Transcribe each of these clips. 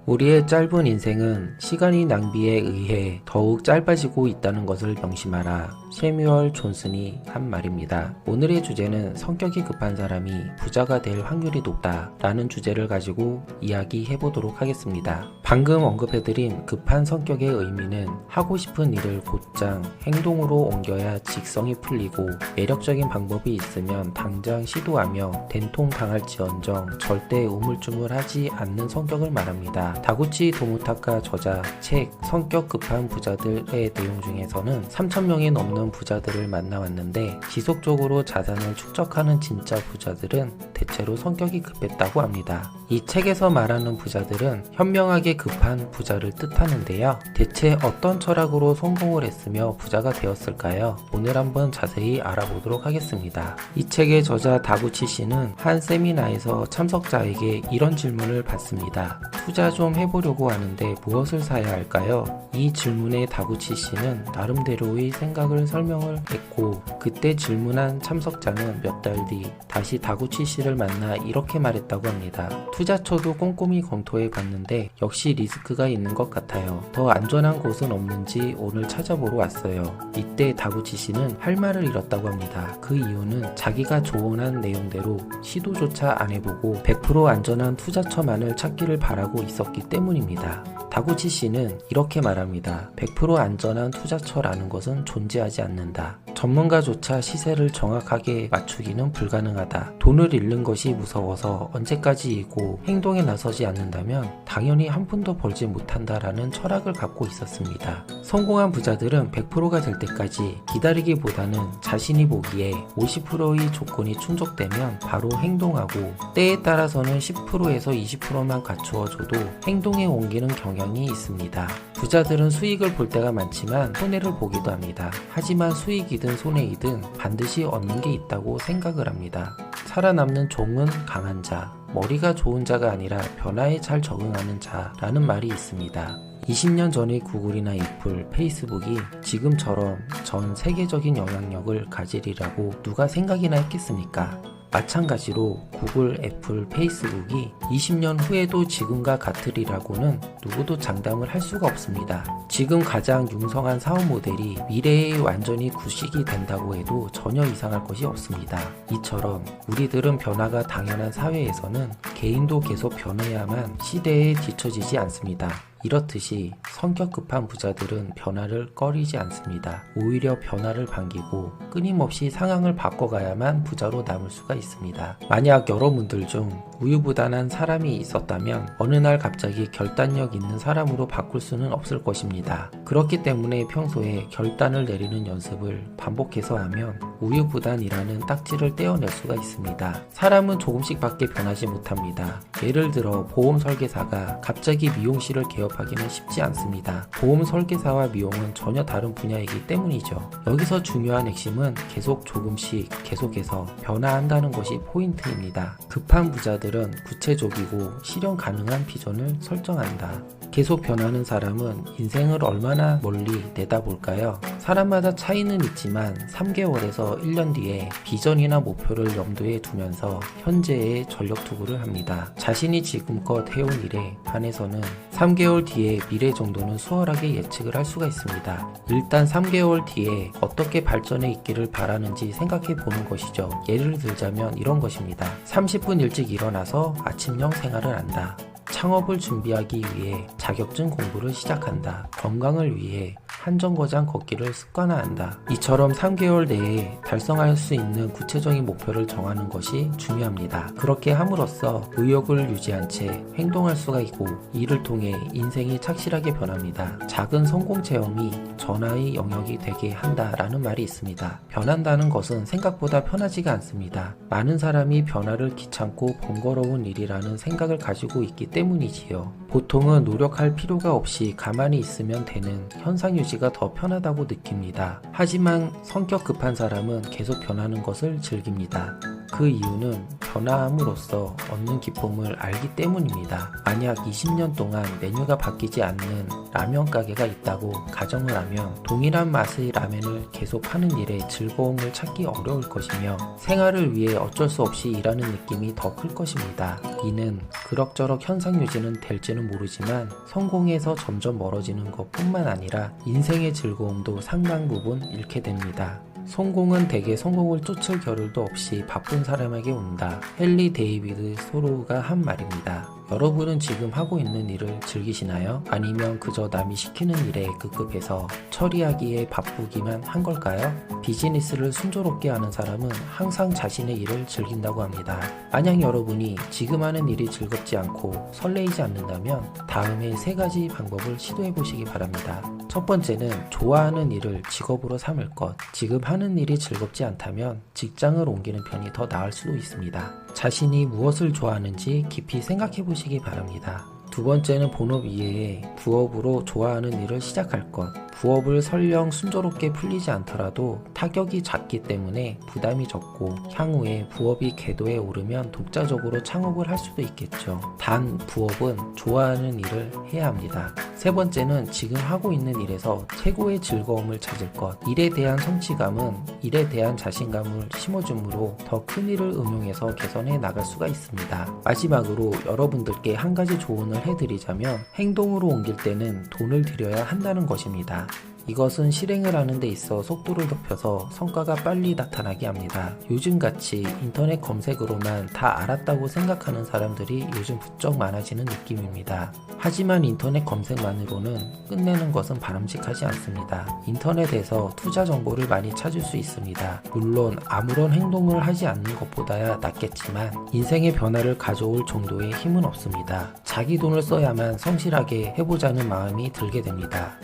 우리의 짧은 인생은 시간이 낭비에 의해 더욱 짧아지고 있다는 것을 명심하라. 세뮤얼 존슨이 한 말입니다. 오늘의 주제는 성격이 급한 사람이 부자가 될 확률이 높다 라는 주제를 가지고 이야기해 보도록 하겠습니다. 방금 언급해드린 급한 성격의 의미는 하고 싶은 일을 곧장 행동으로 옮겨야 직성이 풀리고 매력적인 방법이 있으면 당장 시도하며 된통당할지언정 절대 우물쭈물하지 않는 성격을 말합니다. 다구치 도무타카 저자 책 성격 급한 부자들의 내용 중에서는 3,000명이 넘는 부자들을 만나왔는데 지속적으로 자산을 축적하는 진짜 부자들은 대체로 성격이 급했다고 합니다. 이 책에서 말하는 부자들은 현명하게 급한 부자를 뜻하는데요. 대체 어떤 철학으로 성공을 했으며 부자가 되었을까요? 오늘 한번 자세히 알아보도록 하겠습니다. 이 책의 저자 다구치 씨는 한 세미나에서 참석자에게 이런 질문을 받습니다. 투자 좀 해보려고 하는데 무엇을 사야 할까요? 이 질문에 다구치 씨는 나름대로의 생각을 설명을 했고, 그때 질문한 참석자는 몇 달 뒤 다시 다구치 씨를 만나 이렇게 말했다고 합니다. 투자처도 꼼꼼히 검토해 봤는데 역시 리스크가 있는 것 같아요. 더 안전한 곳은 없는지 오늘 찾아보러 왔어요. 이때 다구치 씨는 할 말을 잃었다고 합니다. 그 이유는 자기가 조언한 내용대로 시도조차 안 해보고 100% 안전한 투자처만을 찾기를 바라고 있었기 때문입니다. 다구치 씨는 이렇게 말합니다. 100% 안전한 투자처라는 것은 존재하지 않는다. 전문가조차 시세를 정확하게 맞추기는 불가능하다. 돈을 잃는 것이 무서워서 언제까지이고 행동에 나서지 않는다면 당연히 한 푼도 벌지 못한다라는 철학을 갖고 있었습니다. 성공한 부자들은 100%가 될 때까지 기다리기보다는 자신이 보기에 50%의 조건이 충족되면 바로 행동하고 때에 따라서는 10%에서 20%만 갖추어줘도 행동에 옮기는 경향이 있습니다. 부자들은 수익을 볼 때가 많지만 손해를 보기도 합니다. 하지만 수익이든 손해이든 반드시 얻는 게 있다고 생각을 합니다. 살아남는 종은 강한 자, 머리가 좋은 자가 아니라 변화에 잘 적응하는 자라는 말이 있습니다. 20년 전의 구글이나 애플, 페이스북이 지금처럼 전 세계적인 영향력을 가지리라고 누가 생각이나 했겠습니까? 마찬가지로 구글, 애플, 페이스북이 20년 후에도 지금과 같으리라고는 누구도 장담을 할 수가 없습니다. 지금 가장 융성한 사업 모델이 미래에 완전히 구식이 된다고 해도 전혀 이상할 것이 없습니다. 이처럼 우리들은 변화가 당연한 사회에서는 개인도 계속 변해야만 시대에 뒤처지지 않습니다. 이렇듯이 성격 급한 부자들은 변화를 꺼리지 않습니다. 오히려 변화를 반기고 끊임없이 상황을 바꿔가야만 부자로 남을 수가 있습니다. 만약 여러분들 중 우유부단한 사람이 있었다면 어느 날 갑자기 결단력 있는 사람으로 바꿀 수는 없을 것입니다. 그렇기 때문에 평소에 결단을 내리는 연습을 반복해서 하면 우유부단이라는 딱지를 떼어낼 수가 있습니다. 사람은 조금씩 밖에 변하지 못합니다. 예를 들어 보험 설계사가 갑자기 미용실을 개업하기는 쉽지 않습니다. 보험 설계사와 미용은 전혀 다른 분야이기 때문이죠. 여기서 중요한 핵심은 계속 조금씩 계속해서 변화한다는 것이 포인트입니다. 급한 부자들은 구체적이고 실현 가능한 비전을 설정한다. 계속 변하는 사람은 인생을 얼마나 멀리 내다볼까요? 사람마다 차이는 있지만 3개월에서 1년 뒤에 비전이나 목표를 염두에 두면서 현재에 전력 투구를 합니다. 자신이 지금껏 해온 일에 한해서는 3개월 뒤에 미래 정도는 수월하게 예측을 할 수가 있습니다. 일단 3개월 뒤에 어떻게 발전해 있기를 바라는지 생각해 보는 것이죠. 예를 들자면 이런 것입니다. 30분 일찍 일어나서 아침형 생활을 한다. 창업을 준비하기 위해 자격증 공부를 시작한다. 건강을 위해 한정거장 걷기를 습관화한다. 이처럼 3개월 내에 달성할 수 있는 구체적인 목표를 정하는 것이 중요합니다. 그렇게 함으로써 의욕을 유지한 채 행동할 수가 있고 이를 통해 인생이 착실하게 변합니다. 작은 성공 체험이 전화의 영역이 되게 한다라는 말이 있습니다. 변한다는 것은 생각보다 편하지가 않습니다. 많은 사람이 변화를 귀찮고 번거로운 일이라는 생각을 가지고 있기 때문이지요. 보통은 노력할 필요가 없이 가만히 있으면 되는 현상 유지가 더 편하다고 느낍니다. 하지만 성격 급한 사람은 계속 변하는 것을 즐깁니다. 그 이유는 변화함으로써 얻는 기쁨을 알기 때문입니다. 만약 20년 동안 메뉴가 바뀌지 않는 라면 가게가 있다고 가정을 하면 동일한 맛의 라면을 계속 하는 일에 즐거움을 찾기 어려울 것이며 생활을 위해 어쩔 수 없이 일하는 느낌이 더 클 것입니다. 이는 그럭저럭 현상 유지는 될지는 모르지만 성공에서 점점 멀어지는 것뿐만 아니라 인생의 즐거움도 상당 부분 잃게 됩니다. 성공은 대개 성공을 쫓을 겨를도 없이 바쁜 사람에게 온다. 헨리 데이비드 소로우가 한 말입니다. 여러분은 지금 하고 있는 일을 즐기시나요? 아니면 그저 남이 시키는 일에 급급해서 처리하기에 바쁘기만 한 걸까요? 비즈니스를 순조롭게 하는 사람은 항상 자신의 일을 즐긴다고 합니다. 만약 여러분이 지금 하는 일이 즐겁지 않고 설레이지 않는다면 다음에 3가지 방법을 시도해 보시기 바랍니다. 첫 번째는 좋아하는 일을 직업으로 삼을 것. 지금 하는 일이 즐겁지 않다면 직장을 옮기는 편이 더 나을 수도 있습니다. 자신이 무엇을 좋아하는지 깊이 생각해 보시기 바랍니다. 두 번째는 본업 이외에 부업으로 좋아하는 일을 시작할 것. 부업을 설령 순조롭게 풀리지 않더라도 타격이 작기 때문에 부담이 적고 향후에 부업이 궤도에 오르면 독자적으로 창업을 할 수도 있겠죠. 단 부업은 좋아하는 일을 해야 합니다. 세 번째는 지금 하고 있는 일에서 최고의 즐거움을 찾을 것. 일에 대한 성취감은 일에 대한 자신감을 심어주므로 더 큰 일을 응용해서 개선해 나갈 수가 있습니다. 마지막으로 여러분들께 한 가지 조언을 해드리자면 행동으로 옮길 때는 돈을 들여야 한다는 것입니다. 이것은 실행을 하는 데 있어 속도를 높여서 성과가 빨리 나타나게 합니다. 요즘같이 인터넷 검색으로만 다 알았다고 생각하는 사람들이 요즘 부쩍 많아지는 느낌입니다. 하지만 인터넷 검색만으로는 끝내는 것은 바람직하지 않습니다. 인터넷에서 투자 정보를 많이 찾을 수 있습니다. 물론 아무런 행동을 하지 않는 것보다야 낫겠지만 인생의 변화를 가져올 정도의 힘은 없습니다. 자기 돈을 써야만 성실하게 해보자는 마음이 들게 됩니다.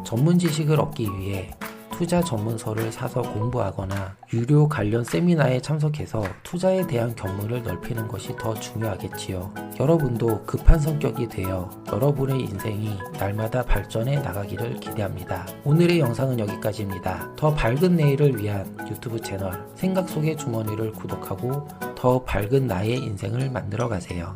전문 지식을 얻기 위해 투자 전문서를 사서 공부하거나 유료 관련 세미나에 참석해서 투자에 대한 견문을 넓히는 것이 더 중요하겠지요. 여러분도 급한 성격이 되어 여러분의 인생이 날마다 발전해 나가기를 기대합니다. 오늘의 영상은 여기까지입니다. 더 밝은 내일을 위한 유튜브 채널 생각 속의 주머니를 구독하고 더 밝은 나의 인생을 만들어 가세요.